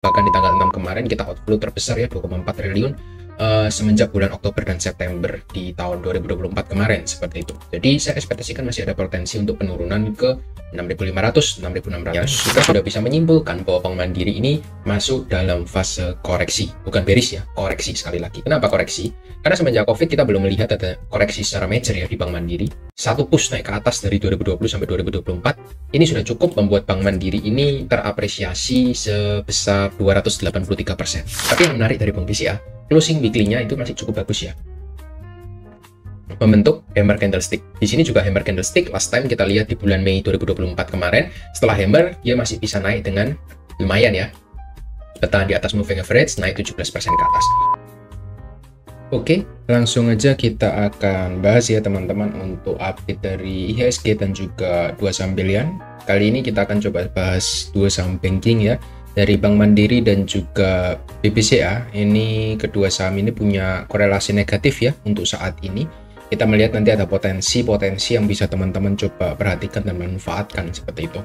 Bahkan di tanggal 6 kemarin kita outflow terbesar ya 2,4 triliun semenjak bulan Oktober dan September di tahun 2024 kemarin seperti itu. Jadi saya ekspektasikan masih ada potensi untuk penurunan ke 6.500, 6.600. Ya, kita sudah bisa menyimpulkan bahwa Bank Mandiri ini masuk dalam fase koreksi, bukan bearish ya, koreksi sekali lagi. Kenapa koreksi? Karena semenjak COVID kita belum melihat ada koreksi secara major ya di Bank Mandiri. Satu push naik ke atas dari 2020 sampai 2024 ini sudah cukup membuat Bank Mandiri ini terapresiasi sebesar 283%. Tapi yang menarik dari Bank BCA, closing weekly-nya itu masih cukup bagus ya, membentuk hammer candlestick. Di sini juga hammer candlestick. Last time kita lihat di bulan Mei 2024 kemarin, setelah hammer dia masih bisa naik dengan lumayan ya, bertahan di atas moving average, naik 17% ke atas. Oke, langsung aja kita akan bahas ya teman-teman untuk update dari IHSG dan juga dua saham pilihan. Kali ini kita akan coba bahas dua saham banking ya, dari Bank Mandiri dan juga BBCA. Ini kedua saham ini punya korelasi negatif ya untuk saat ini. Kita melihat nanti ada potensi-potensi yang bisa teman-teman coba perhatikan dan manfaatkan seperti itu.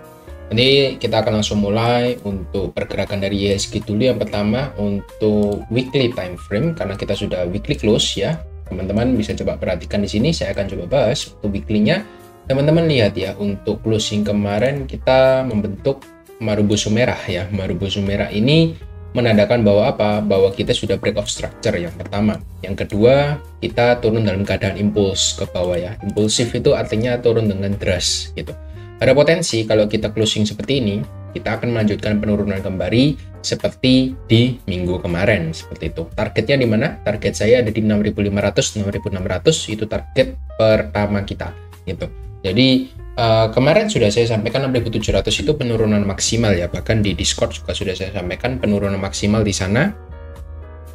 Jadi kita akan langsung mulai untuk pergerakan dari IHSG dulu. Yang pertama untuk weekly time frame, karena kita sudah weekly close ya. Teman-teman bisa coba perhatikan di sini. Saya akan coba bahas untuk weekly-nya. Teman-teman lihat ya, untuk closing kemarin kita membentuk Marubozu merah ya. Marubozu merah ini menandakan bahwa apa? Bahwa kita sudah break of structure yang pertama. Yang kedua, kita turun dalam keadaan impuls ke bawah ya. Impulsif itu artinya turun dengan deras gitu. Ada potensi kalau kita closing seperti ini, kita akan melanjutkan penurunan kembali seperti di minggu kemarin seperti itu. Targetnya di mana? Target saya ada di 6.500, 6.600, itu target pertama kita gitu. Jadi kemarin sudah saya sampaikan 6.700 itu penurunan maksimal ya, bahkan di Discord juga sudah saya sampaikan penurunan maksimal di sana.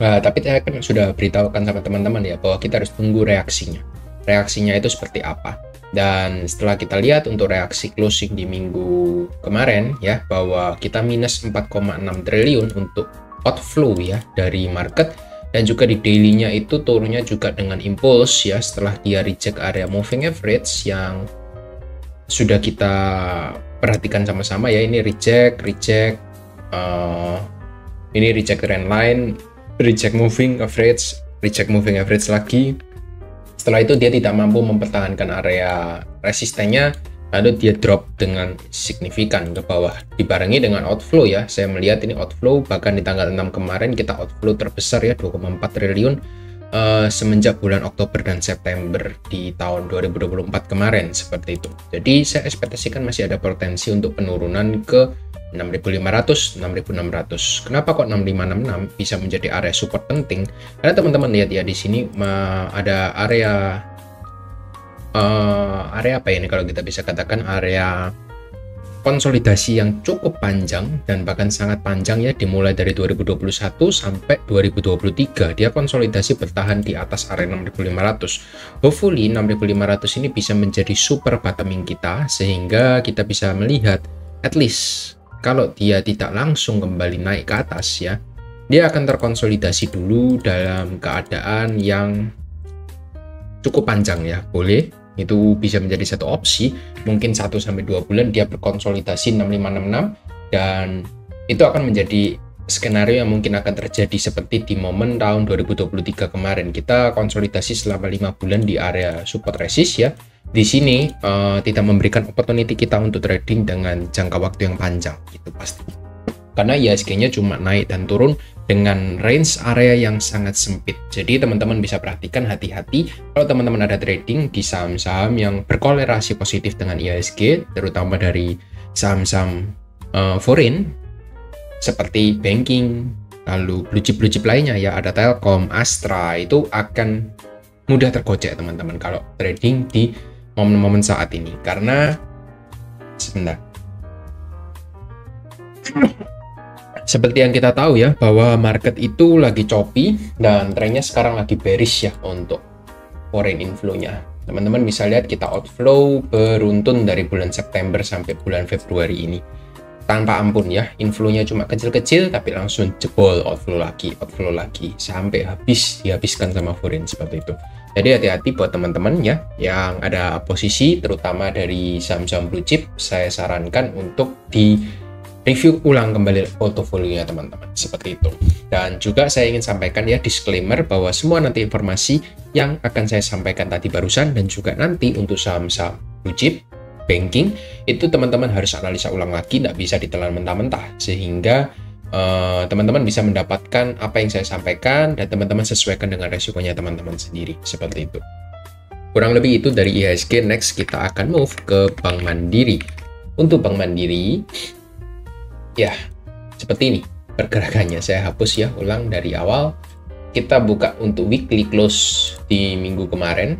Tapi saya kan sudah beritahukan sama teman-teman ya bahwa kita harus tunggu reaksinya. Reaksinya itu seperti apa? Dan setelah kita lihat untuk reaksi closing di minggu kemarin ya, bahwa kita minus 4,6 triliun untuk outflow ya dari market, dan juga di daily-nya itu turunnya juga dengan impuls ya, setelah dia reject area moving average yang sudah kita perhatikan sama-sama ya. Ini reject, ini reject trend line, reject moving average lagi. Setelah itu dia tidak mampu mempertahankan area resistennya, lalu dia drop dengan signifikan ke bawah, dibarengi dengan outflow ya. Saya melihat ini outflow, bahkan di tanggal 6 kemarin kita outflow terbesar ya 2,4 triliun semenjak bulan Oktober dan September di tahun 2024 kemarin seperti itu. Jadi saya ekspektasikan masih ada potensi untuk penurunan ke 6.500, 6.600. Kenapa kok 6.566 bisa menjadi area support penting? Karena teman-teman lihat ya, di sini ada area apa ini, kalau kita bisa katakan area konsolidasi yang cukup panjang dan bahkan sangat panjang ya, dimulai dari 2021 sampai 2023 dia konsolidasi bertahan di atas area 6.500. Hopefully 6.500 ini bisa menjadi super bottoming kita, sehingga kita bisa melihat at least kalau dia tidak langsung kembali naik ke atas ya, dia akan terkonsolidasi dulu dalam keadaan yang cukup panjang ya. Boleh, itu bisa menjadi satu opsi, mungkin 1-2 bulan dia berkonsolidasi 6566, dan itu akan menjadi skenario yang mungkin akan terjadi seperti di momen tahun 2023 kemarin. Kita konsolidasi selama 5 bulan di area support resist ya. Di sini tidak memberikan opportunity kita untuk trading dengan jangka waktu yang panjang itu pasti, karena IHSG-nya cuma naik dan turun dengan range area yang sangat sempit. Jadi teman-teman bisa perhatikan, hati-hati kalau teman-teman ada trading di saham-saham yang berkolerasi positif dengan IHSG, terutama dari saham-saham foreign seperti banking, lalu blue chip lainnya ya, ada Telkom, Astra, itu akan mudah tergocek teman-teman kalau trading di momen-momen saat ini. Karena sebentar, seperti yang kita tahu ya, bahwa market itu lagi choppy dan trennya sekarang lagi bearish ya untuk foreign inflow-nya. Teman-teman bisa lihat kita outflow beruntun dari bulan September sampai bulan Februari ini tanpa ampun ya. Inflow-nya cuma kecil-kecil tapi langsung jebol, outflow lagi sampai habis dihabiskan sama foreign seperti itu. Jadi hati-hati buat teman-teman ya yang ada posisi terutama dari saham-saham blue chip. Saya sarankan untuk review ulang kembali portofolionya teman-teman, seperti itu. Dan juga saya ingin sampaikan ya disclaimer bahwa semua nanti informasi yang akan saya sampaikan tadi barusan dan juga nanti untuk saham-saham blue chip, banking, itu teman-teman harus analisa ulang lagi, nggak bisa ditelan mentah-mentah, sehingga teman-teman bisa mendapatkan apa yang saya sampaikan dan teman-teman sesuaikan dengan resikonya teman-teman sendiri, seperti itu. Kurang lebih itu dari IHSG. Next kita akan move ke Bank Mandiri. Untuk Bank Mandiri, ya seperti ini pergerakannya. Saya hapus ya ulang dari awal. Kita buka untuk weekly close di minggu kemarin.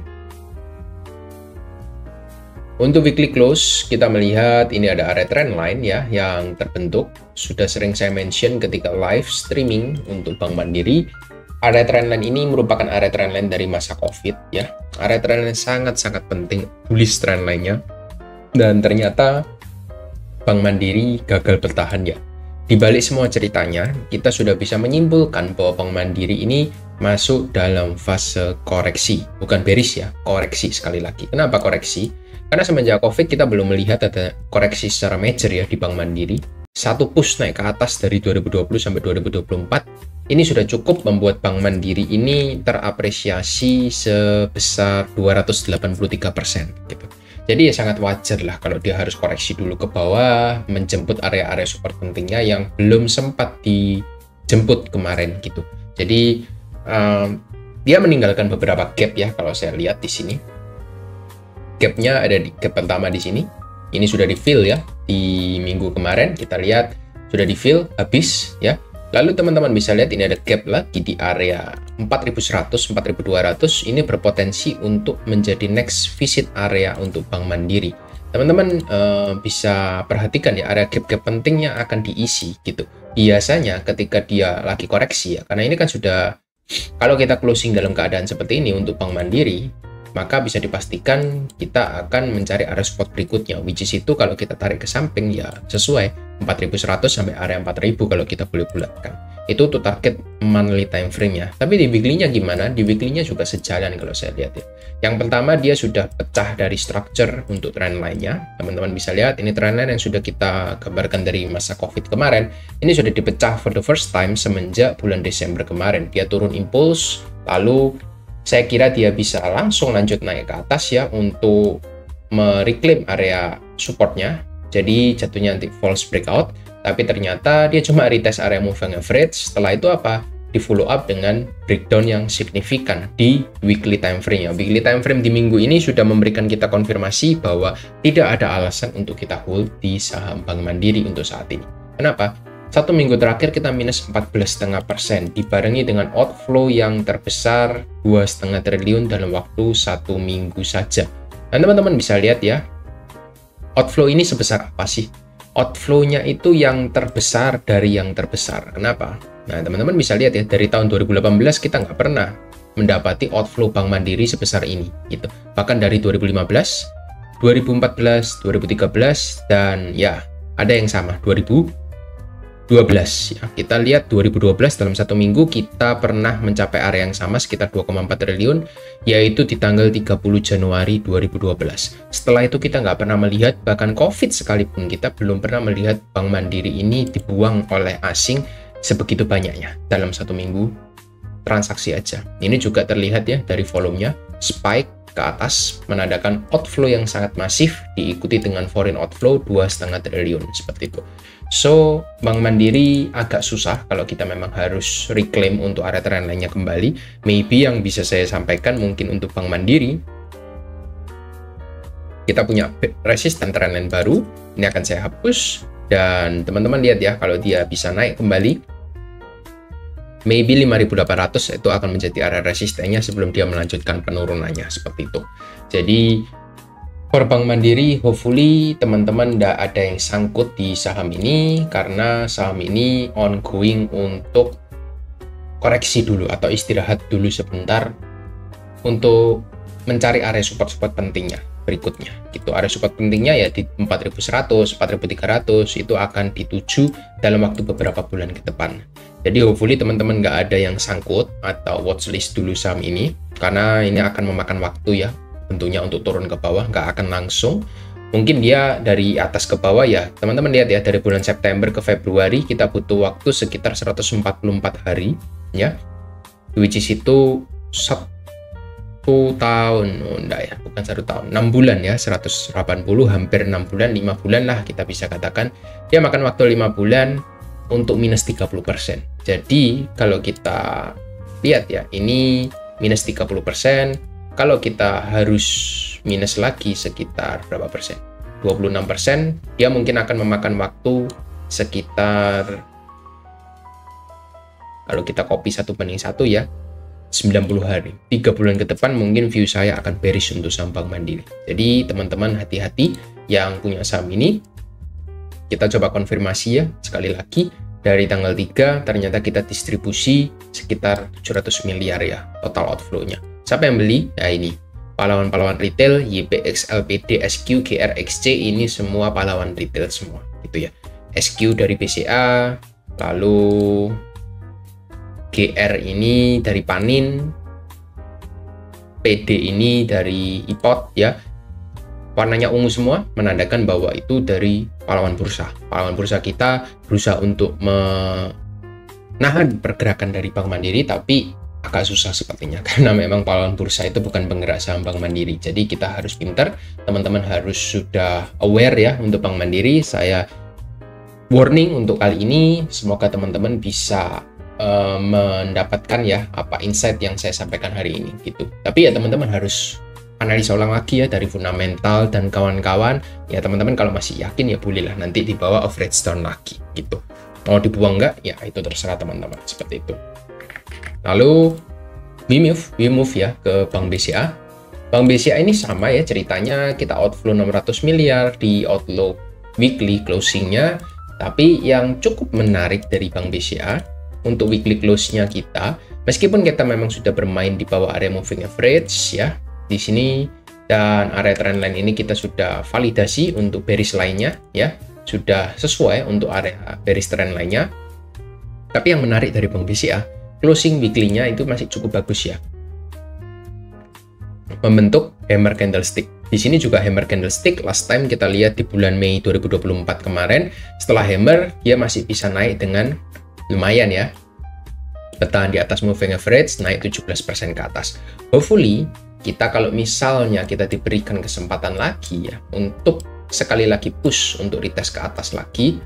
Untuk weekly close, kita melihat ini ada area trend line ya yang terbentuk. Sudah sering saya mention ketika live streaming untuk Bank Mandiri. Area trend line ini merupakan area trend line dari masa COVID ya. Area trend line sangat-sangat penting, bullish trend line-nya. Dan ternyata Bank Mandiri gagal bertahan ya. Di balik semua ceritanya, kita sudah bisa menyimpulkan bahwa Bank Mandiri ini masuk dalam fase koreksi. Bukan bearish ya, koreksi sekali lagi. Kenapa koreksi? Karena semenjak COVID kita belum melihat ada koreksi secara major ya di Bank Mandiri. Satu push naik ke atas dari 2020 sampai 2024, ini sudah cukup membuat Bank Mandiri ini terapresiasi sebesar 283% gitu. Jadi ya sangat wajar lah kalau dia harus koreksi dulu ke bawah, menjemput area-area support pentingnya yang belum sempat dijemput kemarin gitu. Jadi dia meninggalkan beberapa gap ya kalau saya lihat di sini. Gapnya ada di gap pertama di sini. Ini sudah di fill ya di minggu kemarin. Kita lihat sudah di fill habis ya. Lalu teman-teman bisa lihat ini ada gap lagi di area 4100, 4200. Ini berpotensi untuk menjadi next visit area untuk Bank Mandiri. Teman-teman bisa perhatikan ya area gap-gap penting yang akan diisi gitu. Biasanya ketika dia lagi koreksi ya, karena ini kan sudah, kalau kita closing dalam keadaan seperti ini untuk Bank Mandiri, maka bisa dipastikan kita akan mencari area support berikutnya, which is itu kalau kita tarik ke samping ya sesuai 4100 sampai area 4000 kalau kita boleh bulatkan. Itu untuk target monthly time frame ya. Tapi di weekly-nya gimana? Di weekly-nya juga sejalan kalau saya lihat ya. Yang pertama dia sudah pecah dari structure untuk trend line-nya. Teman-teman bisa lihat ini trend line yang sudah kita gambarkan dari masa COVID kemarin. Ini sudah dipecah for the first time semenjak bulan Desember kemarin. Dia turun impulse, lalu saya kira dia bisa langsung lanjut naik ke atas ya untuk mereclaim area supportnya. Jadi jatuhnya nanti false breakout, tapi ternyata dia cuma retest area moving average. Setelah itu apa? Di follow up dengan breakdown yang signifikan di weekly time frame ya. Weekly time frame di minggu ini sudah memberikan kita konfirmasi bahwa tidak ada alasan untuk kita hold di saham Bank Mandiri untuk saat ini. Kenapa? Satu minggu terakhir kita minus 14,5%, dibarengi dengan outflow yang terbesar 2,5 triliun dalam waktu satu minggu saja. Dan teman-teman bisa lihat ya, outflow ini sebesar apa sih? Outflow-nya itu yang terbesar dari yang terbesar. Kenapa? Nah, teman-teman bisa lihat ya, dari tahun 2018 kita nggak pernah mendapati outflow Bank Mandiri sebesar ini. Gitu. Bahkan dari 2015, 2014, 2013, dan ya ada yang sama, 2012 ya. Kita lihat 2012 dalam satu minggu kita pernah mencapai area yang sama sekitar 2,4 triliun, yaitu di tanggal 30 Januari 2012. Setelah itu kita nggak pernah melihat, bahkan COVID sekalipun kita belum pernah melihat Bank Mandiri ini dibuang oleh asing sebegitu banyaknya dalam satu minggu transaksi aja. Ini juga terlihat ya dari volumenya, spike ke atas menandakan outflow yang sangat masif diikuti dengan foreign outflow 2,5 triliun seperti itu. So, Bank Mandiri agak susah kalau kita memang harus reclaim untuk area trend line-nya kembali. Maybe yang bisa saya sampaikan mungkin untuk Bank Mandiri, kita punya resisten trend line baru. Ini akan saya hapus. Dan teman-teman lihat ya, kalau dia bisa naik kembali, maybe 5.800 itu akan menjadi area resistennya sebelum dia melanjutkan penurunannya, seperti itu. Jadi, for Bank Mandiri, hopefully teman-teman tidak ada yang sangkut di saham ini, karena saham ini ongoing untuk koreksi dulu atau istirahat dulu sebentar untuk mencari area support-support pentingnya berikutnya. Gitu. Area support pentingnya ya di 4.100, 4.300 itu akan dituju dalam waktu beberapa bulan ke depan. Jadi hopefully teman-teman nggak ada yang sangkut atau watchlist dulu saham ini, karena ini akan memakan waktu ya tentunya untuk turun ke bawah, nggak akan langsung. mungkin dia dari atas ke bawah ya. Teman-teman lihat ya, dari bulan September ke Februari kita butuh waktu sekitar 144 hari ya. Which is itu 1 tahun, oh enggak ya, bukan 1 tahun, 6 bulan ya, 180, hampir 6 bulan, 5 bulan lah kita bisa katakan. Dia makan waktu 5 bulan untuk minus 30%. Jadi kalau kita lihat ya, ini minus 30%, kalau kita harus minus lagi sekitar berapa persen? 26%, dia mungkin akan memakan waktu sekitar, kalau kita copy 1:1 ya, 90 hari. 3 bulan ke depan mungkin view saya akan bearish untuk saham Bank Mandiri. Jadi teman-teman hati-hati yang punya saham ini. Kita coba konfirmasi ya, sekali lagi. Dari tanggal 3 ternyata kita distribusi sekitar 700 miliar ya total outflow-nya. Siapa yang beli? Nah ini, pahlawan-pahlawan retail, YPX, LPD, SQ, GRXC, ini semua pahlawan retail semua gitu ya. SQ dari BCA, lalu GR ini dari Panin, PD ini dari IPOT ya. Warnanya ungu semua, menandakan bahwa itu dari pahlawan bursa. Pahlawan bursa kita berusaha untuk menahan pergerakan dari Bank Mandiri, tapi agak susah sepertinya, karena memang pahlawan bursa itu bukan penggerak saham Bank Mandiri. Jadi kita harus pintar, teman-teman harus sudah aware ya untuk Bank Mandiri. Saya warning untuk kali ini, semoga teman-teman bisa mendapatkan ya apa insight yang saya sampaikan hari ini gitu. Tapi ya teman-teman harus analisa ulang lagi ya dari fundamental dan kawan-kawan. Ya teman-teman kalau masih yakin ya bolehlah nanti dibawa average down lagi gitu. Mau dibuang nggak? Ya itu terserah teman-teman, seperti itu. Lalu we move ya ke Bank BCA. Bank BCA ini sama ya ceritanya, kita outflow 600 miliar di outlook weekly closingnya. Tapi yang cukup menarik dari Bank BCA untuk weekly close-nya kita, meskipun kita memang sudah bermain di bawah area moving average ya di sini, dan area trendline ini kita sudah validasi untuk bearish line-nya ya, sudah sesuai untuk area bearish trend line-nya. Tapi yang menarik dari Bank BCA, closing weekly-nya itu masih cukup bagus ya, membentuk hammer candlestick. Di sini juga hammer candlestick. Last time kita lihat di bulan Mei 2024 kemarin, setelah hammer dia masih bisa naik dengan lumayan ya, bertahan di atas moving average, naik 17% ke atas. Hopefully kita kalau misalnya kita diberikan kesempatan lagi ya untuk sekali lagi push untuk retest ke atas lagi,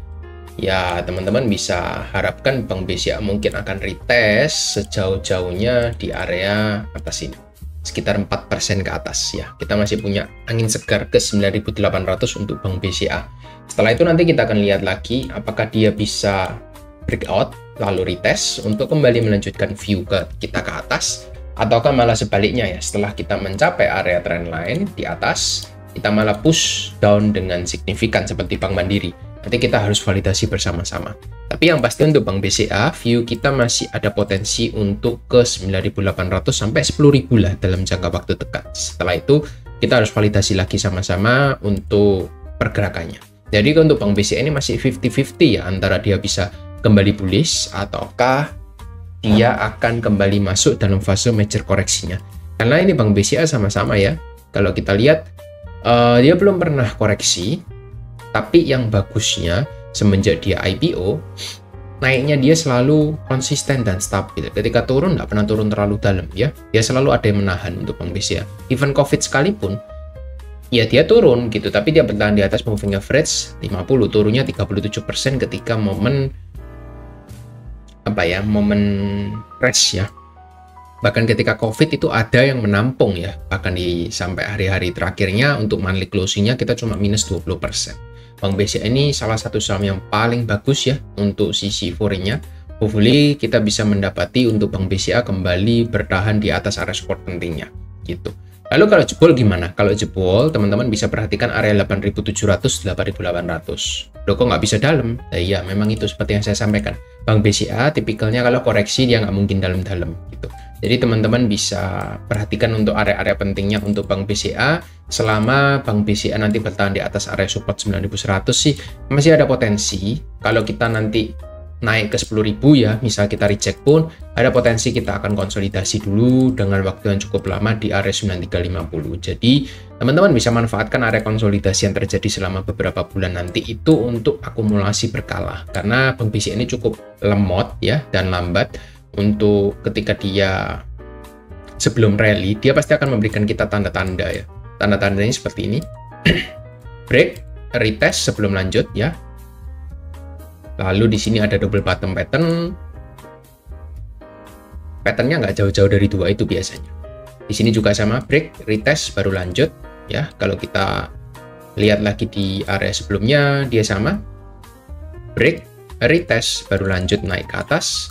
ya teman-teman bisa harapkan Bank BCA mungkin akan retest sejauh-jauhnya di area atas ini, sekitar 4% ke atas ya. Kita masih punya angin segar ke 9.800 untuk Bank BCA. Setelah itu nanti kita akan lihat lagi apakah dia bisa breakout lalu retest untuk kembali melanjutkan view ke kita ke atas, ataukah malah sebaliknya ya, setelah kita mencapai area trendline di atas kita malah push down dengan signifikan seperti Bank Mandiri. Nanti kita harus validasi bersama-sama. Tapi yang pasti untuk Bank BCA, view kita masih ada potensi untuk ke 9.800 sampai 10.000 lah dalam jangka waktu dekat. Setelah itu kita harus validasi lagi sama-sama untuk pergerakannya. Jadi untuk Bank BCA ini masih 50-50 ya, antara dia bisa kembali bullish ataukah dia akan kembali masuk dalam fase major koreksinya. Karena ini Bank BCA sama-sama ya, kalau kita lihat dia belum pernah koreksi, tapi yang bagusnya semenjak dia IPO, naiknya dia selalu konsisten dan stabil. Ketika turun nggak pernah turun terlalu dalam ya, dia selalu ada yang menahan untuk Bank BCA. Even COVID sekalipun ya dia turun gitu, tapi dia bertahan di atas moving average 50, turunnya 37% ketika momen momen crash ya. Bahkan ketika COVID itu ada yang menampung ya, bahkan sampai hari-hari terakhirnya untuk monthly closingnya kita cuma minus 20%. Bank BCA ini salah satu saham yang paling bagus ya untuk sisi foreign-nya. Hopefully kita bisa mendapati untuk Bank BCA kembali bertahan di atas area support pentingnya gitu. Lalu kalau jebol gimana? Kalau jebol, teman-teman bisa perhatikan area 8.700, 8.800. Loh kok nggak bisa dalam? Nah, iya, memang itu seperti yang saya sampaikan. Bank BCA tipikalnya kalau koreksi dia nggak mungkin dalam-dalam gitu. Jadi teman-teman bisa perhatikan untuk area-area pentingnya untuk Bank BCA. Selama Bank BCA nanti bertahan di atas area support 9.100 sih masih ada potensi. Kalau kita nanti naik ke 10.000 ya, misal kita reject pun ada potensi kita akan konsolidasi dulu dengan waktu yang cukup lama di area 9350. Jadi Teman-teman bisa manfaatkan area konsolidasi yang terjadi selama beberapa bulan nanti itu untuk akumulasi berkala. Karena Bank BCA ini cukup lemot ya dan lambat untuk ketika dia sebelum rally, dia pasti akan memberikan kita tanda-tanda ya. Tanda-tandanya seperti ini. Break, retest sebelum lanjut ya. Lalu di sini ada double bottom pattern. Patternnya nggak jauh-jauh dari dua itu biasanya. Di sini juga sama, break, retest, baru lanjut. Ya, kalau kita lihat lagi di area sebelumnya, dia sama. Break, retest, baru lanjut naik ke atas.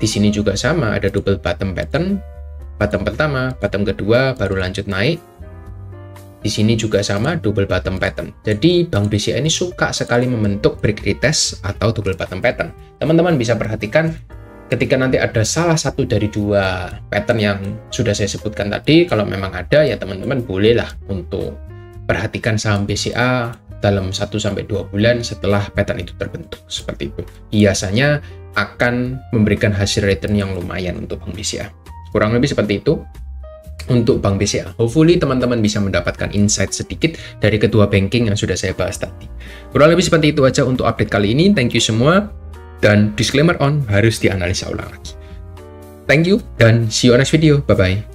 Di sini juga sama, ada double bottom pattern. Bottom pertama, bottom kedua, baru lanjut naik. Di sini juga sama, double bottom pattern. Jadi, Bank BCA ini suka sekali membentuk break retest atau double bottom pattern. Teman-teman bisa perhatikan ketika nanti ada salah satu dari dua pattern yang sudah saya sebutkan tadi, kalau memang ada ya teman-teman bolehlah untuk perhatikan saham BCA dalam 1-2 bulan setelah pattern itu terbentuk. Seperti itu. Biasanya akan memberikan hasil return yang lumayan untuk Bank BCA. Kurang lebih seperti itu untuk Bank BCA. Hopefully teman-teman bisa mendapatkan insight sedikit dari kedua banking yang sudah saya bahas tadi. Kurang lebih seperti itu aja untuk update kali ini. Thank you semua. Dan disclaimer on harus dianalisa ulang lagi. Thank you dan see you on next video. Bye-bye.